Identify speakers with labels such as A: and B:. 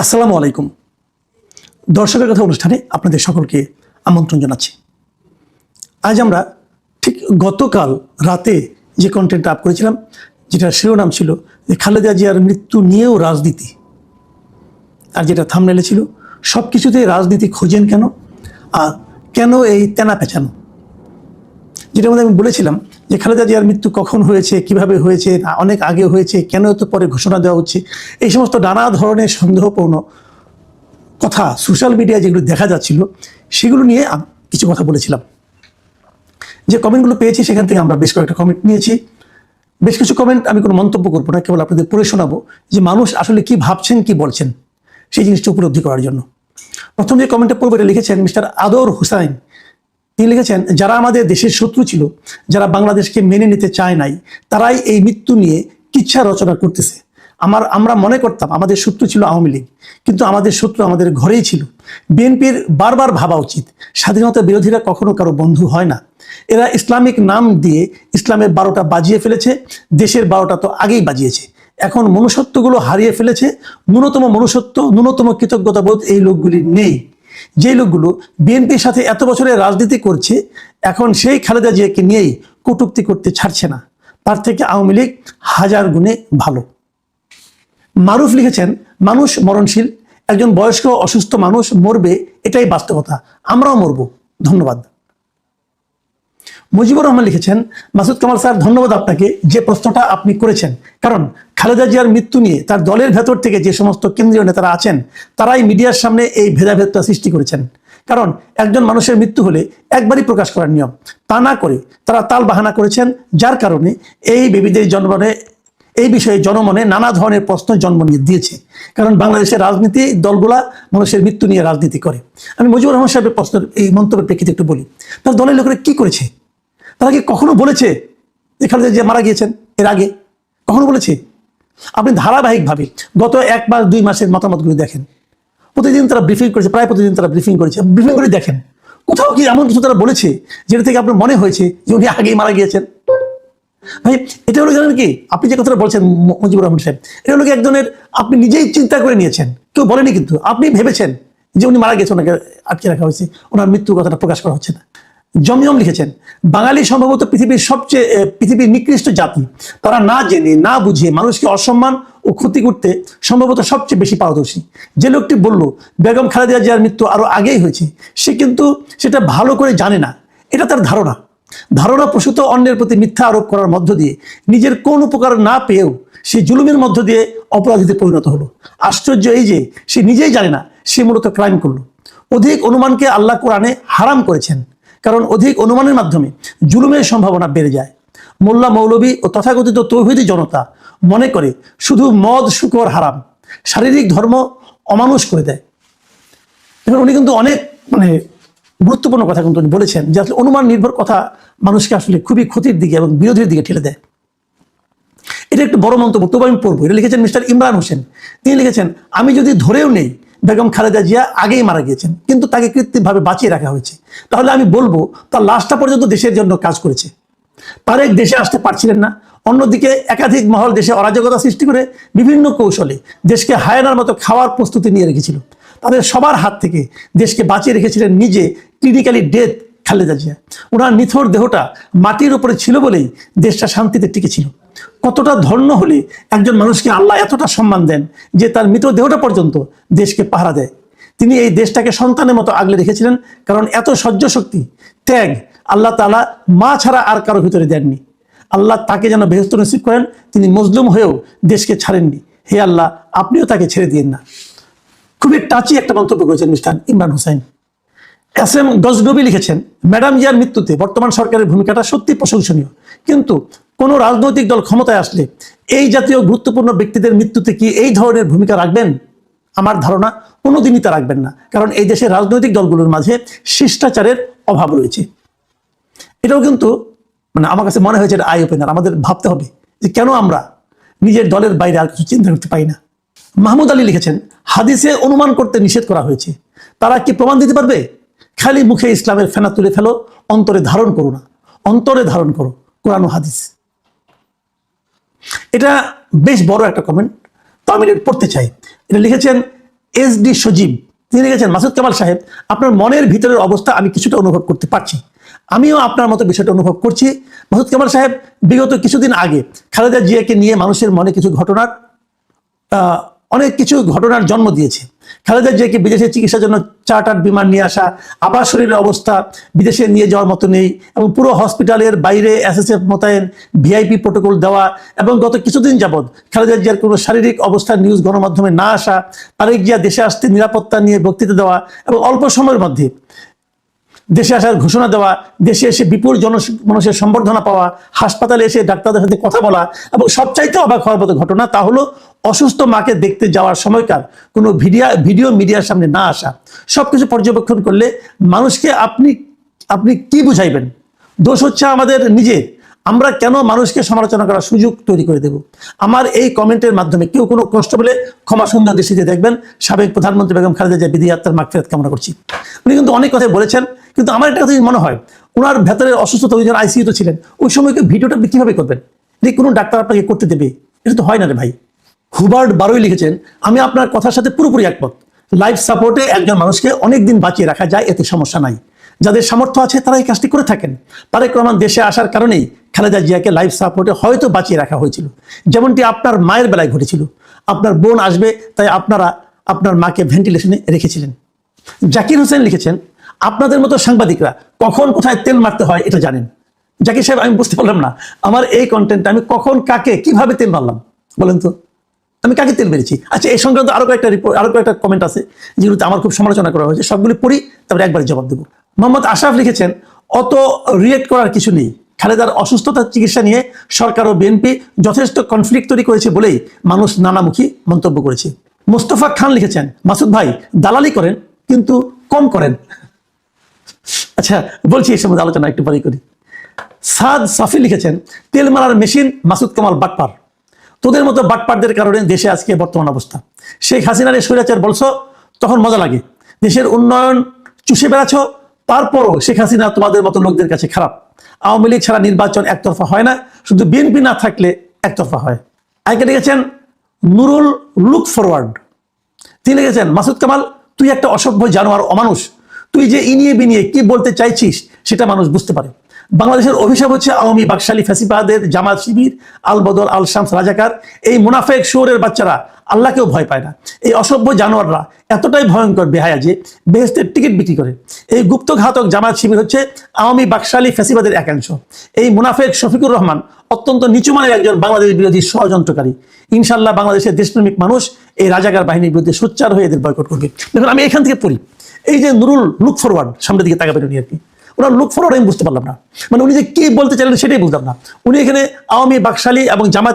A: আসসালামু আলাইকুম। দর্শকের কথা অনুষ্ঠানে আপনাদের সকলকে আমন্ত্রণ জানাচ্ছি। আজ আমরা ঠিক গতকাল রাতে যে কন্টেন্টটা আপ করেছিলাম, যেটার শিরোনাম ছিল যে খালেদা জিয়ার মৃত্যু নিয়েও রাজনীতি, আর যেটা থাম্বনেলে ছিল সব কিছুতেই রাজনীতি খোঁজেন কেন, আর কেন এই তেনা পেঁচানো, যেটার মধ্যে আমি বলেছিলাম যে খালেদা জিয়ার মৃত্যু কখন হয়েছে, কিভাবে হয়েছে, অনেক আগে হয়েছে, কেন এত পরে ঘোষণা দেওয়া হচ্ছে, এই সমস্ত নানা ধরনের সন্দেহপূর্ণ কথা সোশ্যাল মিডিয়ায় যেগুলো দেখা যাচ্ছিল সেগুলো নিয়ে কিছু কথা বলেছিলাম। যে কমেন্টগুলো পেয়েছি সেখান থেকে আমরা বেশ কয়েকটা কমেন্ট নিয়েছি। বেশ কিছু কমেন্ট আমি কোনো মন্তব্য করবো না, কেবল আপনাদের পড়ে শোনাবো যে মানুষ আসলে কি ভাবছেন, কি বলছেন, সেই জিনিসটা উপলব্ধি করার জন্য। প্রথম যে কমেন্টটা পড়বো এটা লিখেছেন মিস্টার আদর হুসাইন। তিনি লিখেছেন, যারা আমাদের দেশের শত্রু ছিল, যারা বাংলাদেশকে মেনে নিতে চায় নাই, তারাই এই মৃত্যু নিয়ে কিচ্ছা রচনা করতেছে। আমরা মনে করতাম আমাদের শত্রু ছিল আওয়ামী লীগ, কিন্তু আমাদের শত্রু আমাদের ঘরেই ছিল। বিএনপির বারবার ভাবা উচিত, স্বাধীনতা বিরোধীরা কখনো কারো বন্ধু হয় না। এরা ইসলামিক নাম দিয়ে ইসলামের 12টা বাজিয়ে ফেলেছে, দেশের 12টা তো আগেই বাজিয়েছে। এখন মনুষ্যত্বগুলো হারিয়ে ফেলেছে। ন্যূনতম মনুষ্যত্ব, ন্যূনতম কৃতজ্ঞতাবোধ এই লোকগুলি নেই। যে লোকগুলো বিএনপির সাথে এত বছরের রাজনীতি করছে, এখন সেই খালেদা জিয়াকে নিয়েই কটূক্তি করতে ছাড়ছে না। তার থেকে আওয়ামী লীগ হাজার গুণে ভালো। মারুফ লিখেছেন, মানুষ মরণশীল, একজন বয়স্ক অসুস্থ মানুষ মরবে, এটাই বাস্তবতা, আমরাও মরব, ধন্যবাদ। মুজিবুর রহমান লিখেছেন, মাসুদ কামাল স্যার ধন্যবাদ আপনাকে যে প্রশ্নটা আপনি করেছেন, কারণ খালেদা জিয়ার মৃত্যু নিয়ে তার দলের ভেতর থেকে যে সমস্ত কেন্দ্রীয় নেতারা আছেন তারাই মিডিয়ার সামনে এই ভেদাভেদটা সৃষ্টি করেছেন। কারণ একজন মানুষের মৃত্যু হলে একবারই প্রকাশ করার নিয়ম, তা না করে তারা তাল বাহানা করেছেন, যার কারণে এই বেবিদের জন্মনে এই বিষয়ে জনমনে নানা ধরনের প্রশ্ন জন্ম নিয়ে দিয়েছে। কারণ বাংলাদেশের রাজনীতি দলগুলা মানুষের মৃত্যু নিয়ে রাজনীতি করে। আমি মুজিবুর রহমান সাহেবের প্রশ্ন এই মন্তব্যের প্রেক্ষিতে একটু বলি, তার দলের লোকেরা কি করেছে? তারা কি কখনো বলেছে যে খালেদা জিয়া মারা গিয়েছেন এর আগে? কখনো বলেছে? আপনি ধারাবাহিকভাবে গত 1 মাস 2 মাসের মতামতগুলো দেখেন, প্রতিদিন তারা ব্রিফিং করেছে, প্রায় প্রতিদিন তারা ব্রিফিং করেছে। ব্রিফিং করে দেখেন কোথাও কি এমন কিছু তারা বলেছে যেটা থেকে আপনার মনে হয়েছে যে উনি আগেই মারা গিয়েছেন? ভাই, এটা হলো জানেন কি, আপনি যে কথাটা বলছেন মুজিবুর রহমান সাহেব, এটা হলো কি একজনের আপনি নিজেই চিন্তা করে নিয়েছেন, কেউ বলেনি, কিন্তু আপনি ভেবেছেন যে উনি মারা গেছেন, ওনাকে আটকে রাখা হয়েছে, ওনার মৃত্যুর কথাটা প্রকাশ করা হচ্ছে না। জমজম লিখেছেন, বাঙালি সম্ভবত পৃথিবীর নিকৃষ্ট জাতি, তারা না জেনে না বুঝে মানুষকে অসম্মান ও ক্ষতি করতে সম্ভবত সবচেয়ে বেশি পারদর্শী। যে লোকটি বলল বেগম খালেদা জিয়ার মৃত্যু আরো আগেই হয়েছে, সে কিন্তু সেটা ভালো করে জানে না, এটা তার ধারণা প্রসূত অন্যের প্রতি মিথ্যা আরোপ করার মধ্য দিয়ে নিজের কোন উপকার না পেয়েও সে জুলুমের মধ্য দিয়ে অপরাধীতে পরিণত হলো। আশ্চর্য এই যে সে নিজেই জানে না সে মূলত ক্রাইম করলো। অধিক অনুমানকে আল্লাহ কোরআনে হারাম করেছেন, কারণ অধিক অনুমানের মাধ্যমে জুলুমের সম্ভাবনা বেড়ে যায়। মোল্লা মৌলবী ও তথাকথিত তৌহিদি জনতা মনে করে শুধু মদ শুকর হারাম, শারীরিক ধর্ম অমানুষ করে দেয়। এবং উনি কিন্তু অনেক গুরুত্বপূর্ণ কথা কিন্তু উনি বলেছেন যে আসলে অনুমান নির্ভর কথা মানুষকে আসলে খুবই ক্ষতির দিকে এবং বিরোধীর দিকে ঠেলে দেয়। এটা একটু বড় মন্তব্য, তবু আমি পড়বো। এটা লিখেছেন মিস্টার ইমরান হোসেন। তিনি লিখেছেন, আমি যদি ধরেও নেই বেগম খালেদা জিয়া আগেই মারা গিয়েছেন, কিন্তু তাকে কৃত্রিমভাবে বাঁচিয়ে রাখা হয়েছে, তাহলে আমি বলবো তার লাশটা পর্যন্ত দেশের জন্য কাজ করেছে। তারেক দেশে আসতে পারছিলেন না, অন্যদিকে একাধিক মহল দেশে অরাজকতা সৃষ্টি করে বিভিন্ন কৌশলে দেশকে হায়নার মতো খাওয়ার প্রস্তুতি নিয়ে রেখেছিল। তাদের সবার হাত থেকে দেশকে বাঁচিয়ে রেখেছিলেন নিজে ক্লিনিক্যালি ডেথ খালেদা জিয়া। ওনার নিথর দেহটা মাটির উপরে ছিল বলেই দেশটা শান্তিতে টিকেছিল। কতটা ধন্য হলে একজন মানুষকে আল্লাহ এতটা সম্মান দেন যে তার মৃত দেহটা পর্যন্ত দেশকে পাহারা দেয়। তিনি এই দেশটাকে সন্তানের মতো আগলে রেখেছিলেন, কারণ এত সহ্য শক্তি, ত্যাগ আল্লাহ তাআলা মা ছাড়া আর কারো ভিতরে দেননি। আল্লাহ তাকে যেন বেহেশত নসিব করেন। তিনি মজলুম হয়েও দেশকে ছাড়েননি। হে আল্লাহ, আপনিও তাকে ছেড়ে দিয়েন না। খুবই টাচি একটা মন্তব্য করেছেন মিস্টার ইমরান হোসেন। এসএম গজনবী লিখেছেন, ম্যাডাম জিয়ার মৃত্যুতে বর্তমান সরকারের ভূমিকাটা সত্যি প্রশংসনীয়, কিন্তু কোন রাজনৈতিক দল ক্ষমতায় আসলে এই জাতীয় গুরুত্বপূর্ণ ব্যক্তিদের মৃত্যুতে কি এই ধরনের ভূমিকা রাখবেন? আমার ধারণা কোনোদিনই তা রাখবেন না, কারণ এই দেশের রাজনৈতিক দলগুলোর মাঝে শিষ্টাচারের অভাব রয়েছে। এটাও কিন্তু আমার কাছে মনে হয়েছে আই ওপেনার। আমাদের ভাবতে হবে যে কেন আমরা নিজের দলের বাইরে আর কিছু চিন্তা করতে পারি না। মাহমুদ আলী লিখেছেন, হাদিসে অনুমান করতে নিষেধ করা হয়েছে, তারা কি প্রমাণ দিতে পারবে? খালি মুখে ইসলামের ফেনা তুলে ফেলো, অন্তরে ধারণ করো না, অন্তরে ধারণ করো কোরআন ও হাদিস। এটা বেশ বড় একটা কমেন্ট, তো আমি এটা পড়তে চাই। এটা লিখেছেন SD সজীব, তিনি লিখেছেন, মাসুদ কামাল সাহেব, আপনার মনের ভিতরের অবস্থা আমি কিছুটা অনুভব করতে পারছি। আমিও আপনার মতো বিষয়টা অনুভব করছি। মাসুদ কামাল সাহেব, বিগত কিছুদিন আগে খালেদা জিয়াকে নিয়ে মানুষের মনে কিছু ঘটনার অনেক কিছু ঘটনার জন্ম দিয়েছে। খালেদা জিয়াকে বিদেশে চিকিৎসার জন্য চার্টার বিমান নিয়ে আসা, আবার শরীরের অবস্থা বিদেশে নিয়ে যাওয়ার মতো নেই, এবং পুরো হসপিটালের বাইরে SSF মোতায়েন, VIP প্রোটোকল দেওয়া, এবং গত কিছুদিন যাবৎ খালেদা জিয়ার কোনো শারীরিক অবস্থার নিউজ গণমাধ্যমে না আসা, তারেক জিয়া দেশে আসতে নিরাপত্তা নিয়ে বক্তৃতা দেওয়া, এবং অল্প সময়ের মধ্যে দেশে আসার ঘোষণা দেওয়া, দেশে এসে বিপুল মানুষের সম্বর্ধনা পাওয়া, হাসপাতালে এসে ডাক্তারদের সাথে কথা বলা, এবং সবচাইতে অবাক হওয়ার মতো ঘটনা তা হলো অসুস্থ মাকে দেখতে যাওয়ার সময়কার কোনো ভিডিও মিডিয়ার সামনে না আসা। সবকিছু পর্যবেক্ষণ করলে মানুষকে আপনি কি বুঝাইবেন? দোষ হচ্ছে আমাদের নিজের। আমরা কেন মানুষকে সমালোচনা করার সুযোগ তৈরি করে দেব? আমার এই কমেন্টের মাধ্যমে কেউ কোনো কষ্ট বলে ক্ষমা সুন্দর দৃষ্টিতে দেখবেন। সাবেক প্রধানমন্ত্রী বেগম খালেদা জিয়া বিধি আত্মার মাগফিরাত কামনা করছি। উনি কিন্তু অনেক কথাই বলেছেন, কিন্তু আমার একটা কথা মনে হয়, ওনার ভেতরের অসুস্থতা, ওই জন্য ICU-তে ছিলেন, ওই সময়কে ভিডিওটা আপনি কিভাবে করবেন? এটা কোনো ডাক্তার আপনাকে করতে দেবে? এটা তো হয় না রে ভাই। হুবার্ট বারোই লিখেছেন, আমি আপনার কথার সাথে পুরোপুরি একমত। লাইফ সাপোর্টে একজন মানুষকে অনেক দিন বাঁচিয়ে রাখা যায়, এতে সমস্যা নাই। যাদের সামর্থ্য আছে তারা এই কাজটি করে থাকেন। তারেক রহমান দেশে আসার কারণেই খালেদা জিয়াকে লাইফ সাপোর্টে হয়তো বাঁচিয়ে রাখা হয়েছিল, যেমনটি আপনার মায়ের বেলায় ঘটেছিল। আপনার বোন আসবে তাই আপনারা আপনার মাকে ভেন্টিলেশনে রেখেছিলেন। জাকির হোসেন লিখেছেন, আপনাদের মতো সাংবাদিকরা কখন কোথায় তেল মারতে হয় এটা জানেন। জাকির সাহেব, আমি বুঝতে পারলাম না আমার এই কন্টেন্টটা আমি কখন কাকে কিভাবে তেল মারলাম বলেন তো? আমি কাকে তেল মেরেছি? আচ্ছা, এই সংক্রান্ত আরো কয়েকটা কমেন্ট আছে যেগুলোতে আমার খুব সমালোচনা করা হয়েছে, সবগুলি পড়ি, তারপরে একবারে জবাব দেবো। মোহাম্মদ আশরাফ লিখেছেন, অত রিয়েক্ট করার কিছু নেই। খালেদার অসুস্থতার চিকিৎসা নিয়ে সরকার ও বিএনপি যথেষ্ট কনফ্লিক্ট তৈরি করেছে বলেই মানুষ নানামুখী মন্তব্য করেছে। মোস্তফা খান লিখেছেন, মাসুদ ভাই দালালি করেন কিন্তু কম করেন। আচ্ছা, বলছি এই সম্বন্ধে আলোচনা একটু পরে করি। সাদ সাফি লিখেছেন, তেল মারার মেশিন মাসুদ কামাল বাটপার। তোদের মতো বাটপারদের কারণে দেশে আজকে বর্তমান অবস্থা। শেখ হাসিনার স্বৈরাচার বলছো, তখন মজা লাগে। দেশের উন্নয়ন চুষে বেড়াচ্ছ, তারপরও শেখ হাসিনা তোমাদের মতো লোকদের কাছে খারাপ। আওয়ামী লীগ ছাড়া নির্বাচন একতরফা হয় না, শুধু বিএনপি না থাকলে একতরফা হয়। আগে লিখেছেন নুরুল লুক ফরওয়ার্ড, তিনি লিখেছেন, মাসুদ কামাল তুই একটা অসভ্য জানোয়ার, অমানুষ। তুই যে ইনিয়ে বিনিয়ে কি বলতে চাইছিস সেটা মানুষ বুঝতে পারে। বাংলাদেশের অভিশাপ হচ্ছে আওয়ামী বাকশালী ফ্যাসিবাদের জামাত শিবির, আল বদর, আল শামস, রাজাকার। এই মুনাফেক শুয়োরের বাচ্চারা আল্লাহকেও ভয় পায় না। এই অসভ্য জানোয়াররা এতটাই ভয়ঙ্কর বেহায়া যে বেহেশতের টিকিট বিক্রি করে। এই গুপ্তঘাতক জামাত শিবির হচ্ছে আওয়ামী বাকশালী ফ্যাসিবাদের একাংশ। এই মুনাফেক শফিকুর রহমান অত্যন্ত নিচুমানের একজন বাংলাদেশ বিরোধী ষড়যন্ত্রকারী। ইনশাল্লাহ বাংলাদেশের দেশপ্রেমিক মানুষ এই রাজাকার বাহিনীর বিরুদ্ধে সোচ্চার হয়ে এদের বয়কট করবে। দেখুন, আমি এখান থেকে পড়ি, এই যে নুরুল লুক ফরওয়ার্ড, সামনের দিকে তাকাবেন উনি আর কি, ওনার লুক ফরওয়ার্ড আমি বুঝতে পারলাম না, মানে উনি যে কি বলতে চাইলেন সেটাই বুঝলাম না। উনি এখানে আওয়ামী বাকশালী এবং জামাতি